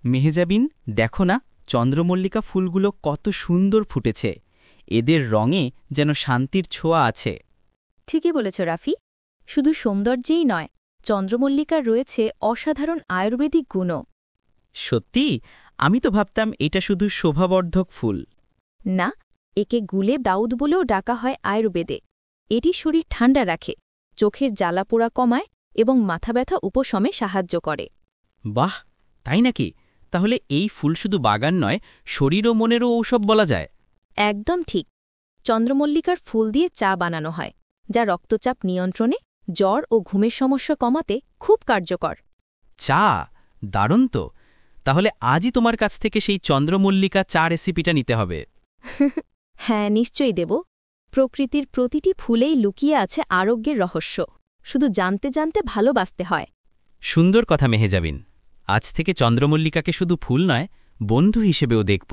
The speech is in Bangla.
মেহজাবিন, দেখো না, চন্দ্রমল্লিকা ফুলগুলো কত সুন্দর ফুটেছে। এদের রঙে যেন শান্তির ছোঁয়া আছে। ঠিকই বলেছ রাফি। শুধু সৌন্দর্যেই নয়, চন্দ্রমল্লিকার রয়েছে অসাধারণ আয়ুর্বেদিক গুণও। সত্যি? আমি তো ভাবতাম এটা শুধু শোভাবর্ধক ফুল। না, একে গুলে দাউদ বলেও ডাকা হয় আয়ুর্বেদে। এটি শরীর ঠান্ডা রাখে, চোখের জ্বালাপোড়া কমায় এবং মাথা ব্যথা উপশমে সাহায্য করে। বাহ, তাই নাকি? তাহলে এই ফুল শুধু বাগান নয়, শরীর ও মনেরও ঔষধ বলা যায়। একদম ঠিক। চন্দ্রমল্লিকার ফুল দিয়ে চা বানানো হয়, যা রক্তচাপ নিয়ন্ত্রণে, জ্বর ও ঘুমের সমস্যা কমাতে খুব কার্যকর। চা? দারুণ তো। তাহলে আজই তোমার কাছ থেকে সেই চন্দ্রমল্লিকা চা রেসিপিটা নিতে হবে। হ্যাঁ, নিশ্চয়ই দেব। প্রকৃতির প্রতিটি ফুলেই লুকিয়ে আছে আরোগ্যের রহস্য। শুধু জানতে জানতে ভালোবাসতে হয়। সুন্দর কথা মেহজাবিন। আজ থেকে চন্দ্রমল্লিকাকে শুধু ফুল নয়, বন্ধু হিসেবেও দেখব।